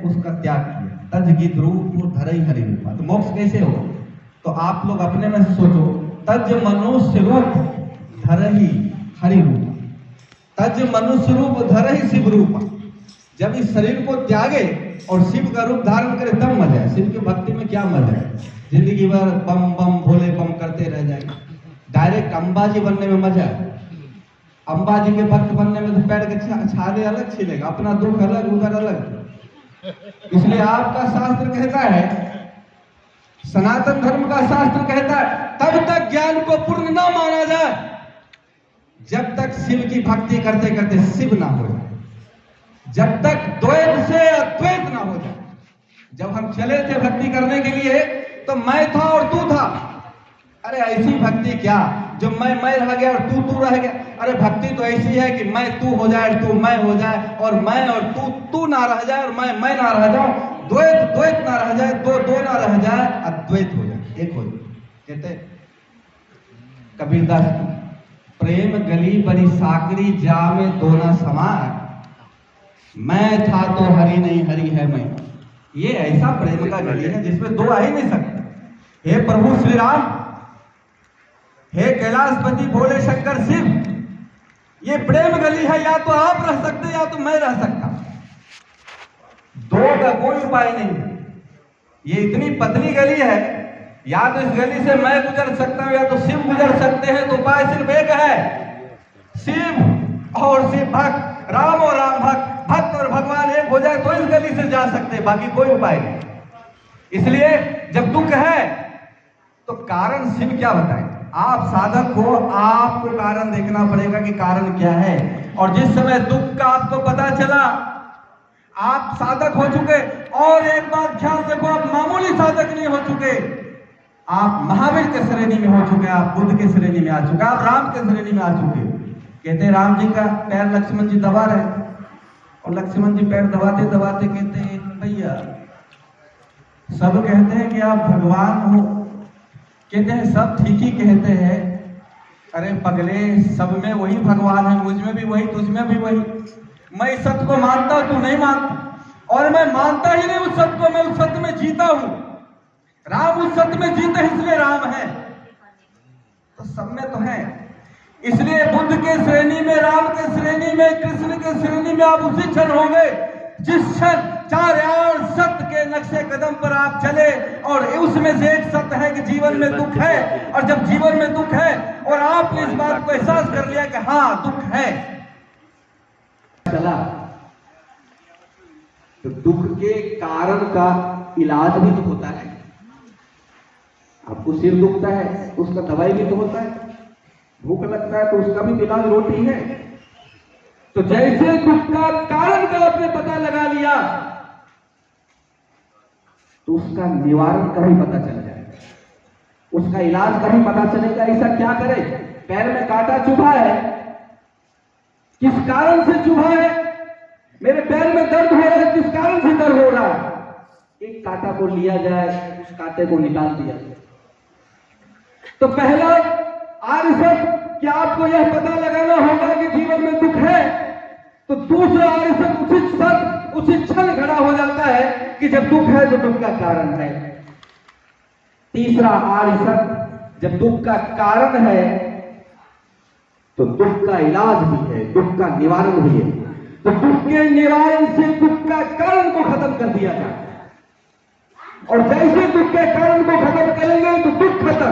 उसका त्याग किया। तज गीत रूप धरई हरि रूपा। तो मोक्ष कैसे हो? तो आप लोग अपने में सोचो, तज मनुष्य रूप धरई हरि रूपा, तज मनुष्य रूप धरई शिव रूपा। जब इस शरीर को त्यागे और शिव का रूप धारण करे तब मजा है। शिव की भक्ति में क्या मजा है? जिंदगी भर बम बम भोले बम करते रह जाएंगे। डायरेक्ट अंबाजी बनने में मजा है। अंबाजी के भक्त बनने में तो पैर के छाले अलग छिलेगा, अपना दुख अलग उधर अलग। इसलिए आपका शास्त्र कहता है, सनातन धर्म का शास्त्र कहता है, तब तक ज्ञान को पूर्ण ना माना जाए जब तक शिव की भक्ति करते करते शिव ना हो जाए, जब तक द्वैत से अद्वैत ना हो जाए। जब हम चले थे भक्ति करने के लिए तो मैं था और तू था। अरे ऐसी भक्ति क्या जो मैं रह गया और तू रह गया। अरे भक्ति तो ऐसी है कि मैं तू हो जाए, तू मैं हो जाए, और मैं और तू ना रह जाए, और मैं ना रह जाऊं, द्वैत ना रह जाए, दो ना रह जाए, अद्वैत हो जाए, एक हो जाए। कहते कबीरदास, प्रेम गली बड़ी साकरी जामे दो ना समार, मैं था तो हरि नहीं हरि है मैं। ये ऐसा प्रेम का गली है जिसमें दो आ ही नहीं सकते। हे प्रभु श्री राम, हे कैलाशपति भोले शंकर शिव, ये प्रेम गली है। या तो आप रह सकते या तो मैं रह सकता, दो का कोई उपाय नहीं। ये इतनी पतली गली है, या तो इस गली से मैं गुजर सकता हूं या तो शिव गुजर सकते हैं। तो उपाय सिर्फ एक है, शिव और शिव भक्त, राम और राम भक्त, भक्त और भगवान एक हो जाए तो इस गली से जा सकते हैं, बाकी कोई उपाय नहीं। इसलिए जब दुख है तो कारण शिव क्या बताए? आप साधक हो, आपको कारण देखना पड़ेगा कि कारण क्या है। और जिस समय दुख का आपको पता चला, आप साधक हो चुके। और एक बात ख्याल देखो, आप मामूली साधक नहीं हो चुके, आप महावीर के श्रेणी में हो चुके, आप बुद्ध के श्रेणी में आ चुके, आप राम के श्रेणी में आ चुके। कहते हैं राम जी का पैर लक्ष्मण जी दबा रहे, और लक्ष्मण जी पैर दबाते दबाते कहते हैं, भैया सब कहते हैं कि आप भगवान हो। कहते हैं सब ठीक ही कहते हैं। अरे पगले, सब में वही भगवान है, मुझ में भी वही, तुझ में भी वही। मैं इस सत्य को मानता हूं, तू नहीं मानता, और मैं मानता ही नहीं उस सत्य को, मैं उस सत्य में जीता हूं। राम उस सत्य में जीते इसलिए राम है, तो सब में तो है। इसलिए बुद्ध के श्रेणी में, राम के श्रेणी में, कृष्ण के श्रेणी में आप उसी क्षण होंगे जिस क्षण चार यार सत्य के नक्शे कदम पर आप चले। और उसमें से एक सत्य है कि जीवन में दुख है, और जब जीवन में दुख है और आपने इस बात को एहसास कर लिया कि हाँ दुख है, चला, तो दुख के कारण का इलाज भी तो होता है। आपको सिर दुखता है, उसका दवाई भी तो होता है। भूख लगता है तो उसका भी इलाज रोटी है। तो जैसे दुख का कारण का आपने पता लगा लिया, तो उसका निवारण का भी पता चल जाएगा, उसका इलाज का भी पता चलेगा। ऐसा क्या करे? पैर में कांटा चुभा है, किस कारण से चुभा है? मेरे पैर में दर्द हो रहा है, किस कारण से दर्द हो रहा है? एक कांटा को लिया जाए, उस कांटे को निकाल दिया जाए। तो पहला आर्य सत्य कि आपको यह पता लगाना होगा कि जीवन में दुख है। तो दूसरा आर्य सत्य उचित सत्य उसी क्षण खड़ा हो जाता है कि जब दुख है तो दुख का कारण है। तीसरा आर्य सत्य, जब दुख का कारण है तो दुख का इलाज भी है, दुख का निवारण भी है। तो दुख के निवारण से दुख का कारण को खत्म कर दिया जाए, और जैसे दुख के कारण को खत्म करेंगे तो दुख खत्म,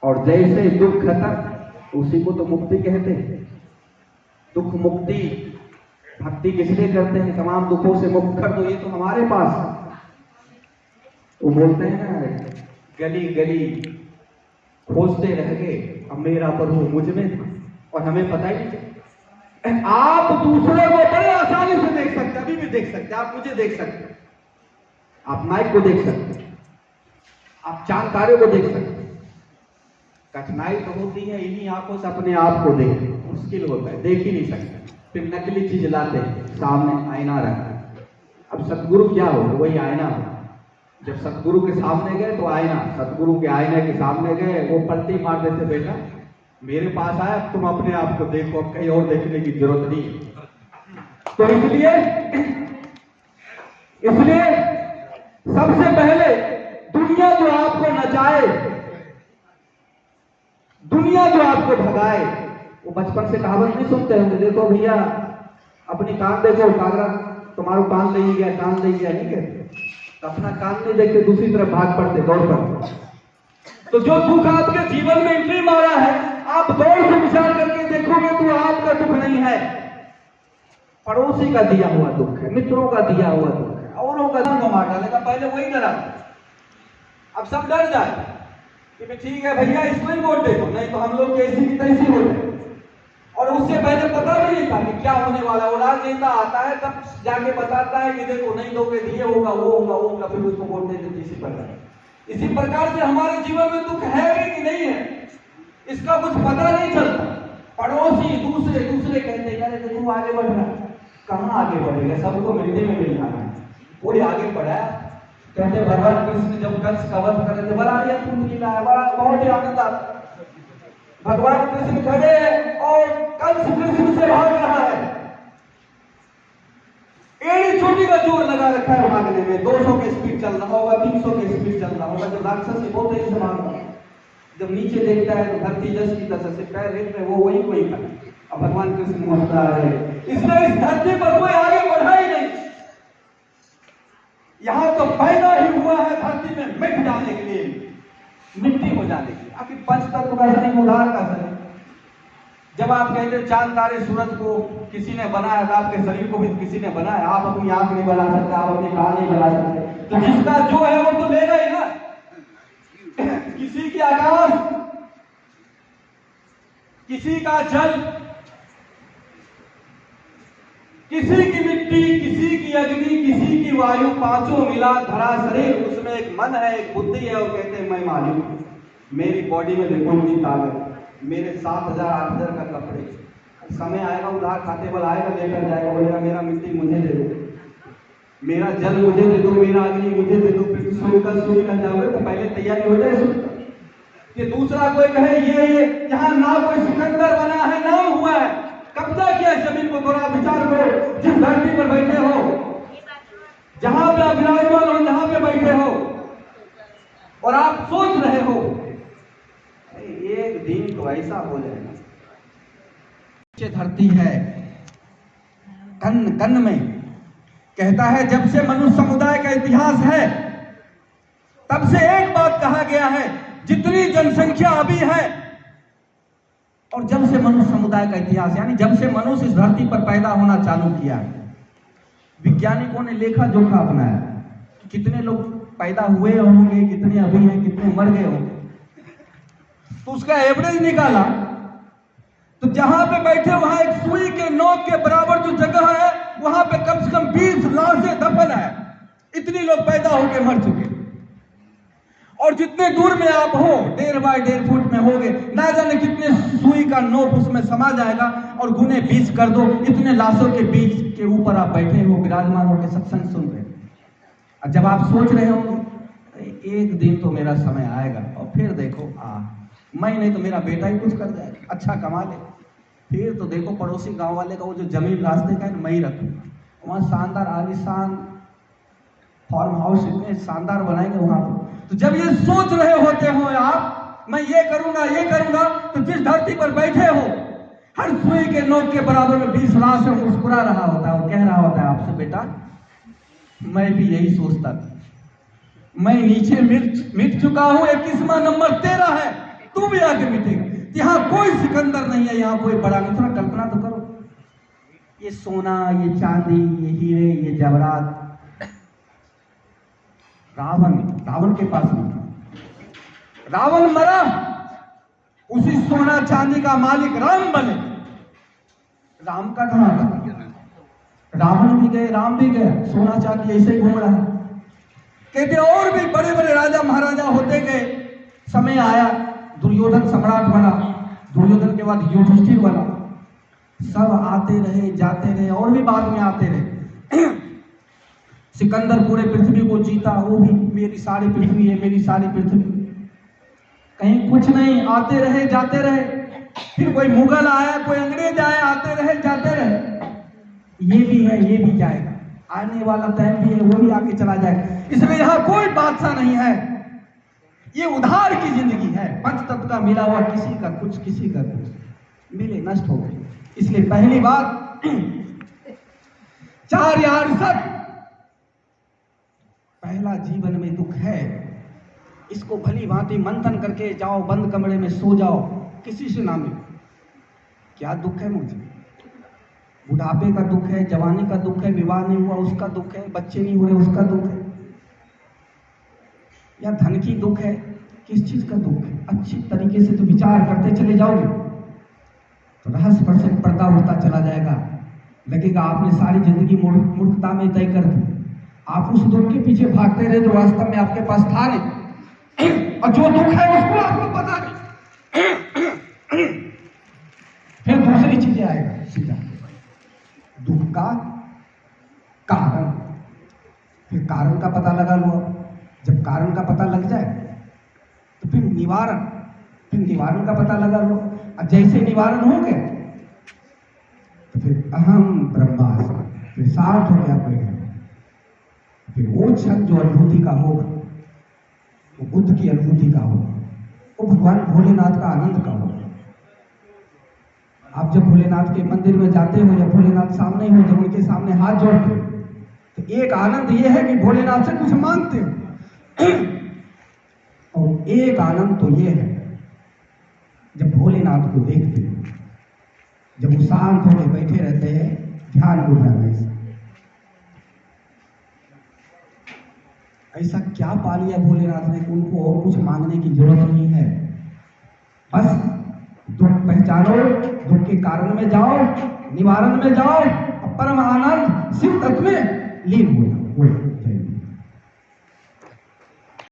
और जैसे दुख खत्म उसी को तो मुक्ति कहते हैं। दुख मुक्ति भक्ति किस लिए करते हैं? तमाम दुखों से मुक्त कर दो, ये तो हमारे पास। वो बोलते हैं ना, गली गली खोजते रह गए, अब मेरा प्रभु मुझ में था और हमें पता ही नहीं। आप दूसरे को बड़े आसानी से देख सकते, अभी भी देख सकते, आप मुझे देख सकते, आप माइक को देख सकते, आप चांद तारे को देख सकते। कठिनाई तो होती है इन्हीं आंखों से अपने आप को देखना मुश्किल होता है, देख ही नहीं सकते। फिर नकली चीज लाते हैं, सामने आईना रखा। अब सतगुरु क्या हो? वही आईना हो। जब सतगुरु के सामने गए तो आईना, सतगुरु के आईने के सामने गए, वो पलटी मार देते, बेटा मेरे पास आया, तुम अपने आप को देखो, अब कहीं और देखने की जरूरत नहीं। तो इसलिए सबसे पहले दुनिया जो आपको नचाए, दुनिया जो आपको भगाए, वो बचपन से कहावत नहीं सुनते होंगे, देखो भैया अपनी कान देखो, कागरा तुम्हारो कान नहीं गया, कान नहीं गया, नहीं कहते, तो अपना कान नहीं देखते दूसरी तरफ भाग पड़ते, दौड़ पड़ते। तो जो दुख आपके जीवन में एंट्री मारा है, आप दौड़ से विचार करके देखोगे तो आपका दुख नहीं है, पड़ोसी का दिया हुआ दुख है, मित्रों का दिया हुआ दुख है, औरों का को मार डालेगा। पहले वही डरा, अब सब डर जाए कि ठीक है भैया इसको ही वोट दे दो, नहीं तो हम लोग कैसी की तैसी हो जाए। और उससे पहले पता भी नहीं था कि क्या होने वाला। वो राजनेता आता है तब जाके बताता है कि देखो नहीं दोगे, दिए होगा, वो होगा, फिर उसको वोट दे देते। इसी प्रकार से हमारे जीवन में दुख है भी कि नहीं है, इसका कुछ पता नहीं चलता। पड़ोसी दूसरे कहते हैं अरे तू आगे बढ़ रहा, कहाँ आगे बढ़ेगा, सबको मिलने में मिल रहा है, कोई आगे बढ़ा। कहते भगवान कृष्ण जब कंस का वध कर रहे थे, बड़ा ये पुण्य मिला है, बड़ा बहुत ही आनंद आता। भगवान कृष्ण खड़े और कंस कृष्ण से भाग रहा है, एड़ी चोटी का जोर लगा रखा है भागने में, 200 की स्पीड चल रहा होगा, 300 की स्पीड चल रहा होगा। जब राक्षस से बहुत तेज से भाग रहा है, जब नीचे देखता है तो धरती जस की तरह से पैर रेत में वो वही कोई कर। अब भगवान कृष्ण मुस्कुरा रहे, इसलिए इस धरती पर कोई आगे बढ़ा ही नहीं। यहाँ तो पैदा ही हुआ है धरती में मिट जाने के लिए, मिट्टी हो जाने के लिए। आखिर पंच तत्व का नहीं उधार का सर। जब आप कहते हैं चांद तारे सूरज को किसी ने बनाया, तो आपके शरीर को भी किसी ने बनाया। आप अपनी आंख नहीं बना सकते, आप अपनी कान नहीं बना सकते, तो जिसका जो है वो तो लेगा ही ना। किसी की आकाश, किसी का जल, किसी की मिट्टी, किसी की अग्नि, किसी की वायु, पांचों मिला धरा शरीर। उसमें एक मन है, एक बुद्धि है, और कहते हैं मैं मालिक हूं, मेरी बॉडी में देखो इतनी ताकत, मेरे 7,000 8,000 का कपड़े। समय आएगा उधार खाते वाला आएगा, लेकर जाएगा, बोलेगा मेरा मिट्टी मुझे दे दो, मेरा जल मुझे दे दो, मेरा अग्नि मुझे दे दो। फिर सूर्य का जाओगे तो पहले तैयारी हो जाए कि दूसरा कोई कहे ये यहाँ ना कोई सिकंदर बना है, नाम हुआ है, कब्जा किया जमीन को। थोड़ा विचार करो, जिस धरती पर बैठे हो, जहां पे आप विराजमान हो, जहां पे बैठे हो, और आप सोच रहे हो एक दिन तो ऐसा हो जाएगा। धरती है कन कन में, कहता है जब से मनुष्य समुदाय का इतिहास है तब से एक बात कहा गया है, जितनी जनसंख्या अभी है और जब से मनुष्य समुदाय का इतिहास, यानी जब से मनुष्य इस धरती पर पैदा होना चालू किया, वैज्ञानिकों ने लेखा जोखा अपनाया, कितने लोग पैदा हुए होंगे, कितने अभी हैं, कितने मर गए होंगे, तो उसका एवरेज निकाला। तो जहां पे बैठे वहां एक सुई के नोक के बराबर जो जगह है, वहां पे कम से कम 20 लाशें दफन है। इतनी लोग पैदा होकर मर चुके। और जितने दूर में आप हो, 1.5 बाय 1.5 फुट में होगे, ना जाने कितने सुई का नोक उसमें समा जाएगा। और गुने 20 कर दो, इतने लाशों के बीच के ऊपर आप बैठे हो, विराजमान होकर सत्संग सुन रहे। और जब आप सोच रहे होंगे एक दिन तो मेरा समय आएगा, और फिर देखो मैं नहीं तो मेरा बेटा ही कुछ कर जाएगा, अच्छा कमा ले, फिर तो देखो पड़ोसी गांव वाले का वो जो जमीन रास्ते का है मैं ही रखूंगा, वहां शानदार आलीशान फार्म हाउस इतने शानदार बनाएंगे वहां पर। तो जब ये सोच रहे होते हो आप, मैं ये करूंगा, तो जिस धरती पर बैठे हो, हर सुई के नोक के बराबर में 20 लाश है, मुस्कुरा रहा होता है, वो कह रहा होता है आपसे, बेटा मैं भी यही सोचता था, मैं नीचे मिट चुका हूं, 21वां नंबर तेरा है, तू भी आगे मिटेगा। यहाँ कोई सिकंदर नहीं है, यहाँ कोई बड़ा नहीं। थोड़ा कल्पना तो करो, ये सोना, ये चांदी, ये हीरे, ये जवाहरात, रावण के पास नहीं। रावण मरा, उसी सोना चांदी का मालिक राम बने। राम का कहां था? रावण भी गए, राम भी गए, सोना चांदी ऐसे ही घूम रहा है। कहते और भी बड़े बड़े राजा महाराजा होते गए, समय आया दुर्योधन सम्राट बना, दुर्योधन के बाद युधिष्ठिर बना, सब आते रहे जाते रहे, और भी बाद में आते रहे। सिकंदर पूरे पृथ्वी को जीता, वो भी मेरी सारी पृथ्वी है, मेरी सारी पृथ्वी, कहीं कुछ नहीं, आते रहे जाते रहे। फिर कोई मुगल आया, कोई अंग्रेज आया, आते रहे जाते रहे। ये भी है, ये भी जाएगा, आने वाला टाइम भी है, वो भी आके चला जाए। इसलिए यहाँ कोई बादशाह नहीं है, ये उधार की जिंदगी है। पंच तत्व का मिला हुआ किसी का कुछ, किसी का कुछ, मिले नष्ट हो गए। इसलिए पहली बात, चार यार सब, पहला जीवन में दुख है, इसको भली भांति मंथन करके जाओ, बंद कमरे में सो जाओ, किसी से ना मिलो। क्या दुख है मुझे? बुढ़ापे का दुख है, जवानी का दुख है, विवाह नहीं हुआ उसका दुख है, बच्चे नहीं हुए उसका दुख है, या धन की दुख है, किस चीज का दुख है? अच्छी तरीके से तो विचार करते चले जाओगे तो रहस्य पर से पर्दा उठता चला जाएगा। लगेगा आपने सारी जिंदगी मूर्खता में तय कर दी। आप उस दुख के पीछे भागते रहे जो वास्तव में आपके पास था नहीं, और जो दुख है उसको आपको पता नहीं। फिर दूसरी चीजें आएगा सीधा, दुख का कारण। फिर कारण का पता लगा लो। जब कारण का पता लग जाए तो फिर निवारण, फिर निवारण का पता लगा लो। और जैसे निवारण हो गए तो फिर अहम ब्रह्मास्मि, फिर शांत हो गया कोई। फिर वो क्षण जो अनुभूति का होगा वो बुद्ध की अनुभूति का होगा, वो भगवान भोलेनाथ का आनंद का होगा। आप जब भोलेनाथ के मंदिर में जाते हो या भोलेनाथ सामने हो, जब उनके सामने हाथ जोड़ते हो तो एक आनंद ये है कि भोलेनाथ से कुछ मांगते हो, और एक आनंद तो ये है जब भोलेनाथ को देखते हो, जब वो शांत होकर बैठे रहते हैं ध्यान मुद्रा में। ऐसा क्या पा लिया भोलेनाथ ने कि उनको और कुछ मांगने की जरूरत नहीं है। बस दुख पहचानो, दुख के कारण में जाओ, निवारण में जाओ, परम आनंद शिव तत्व में लीन हो जाओ।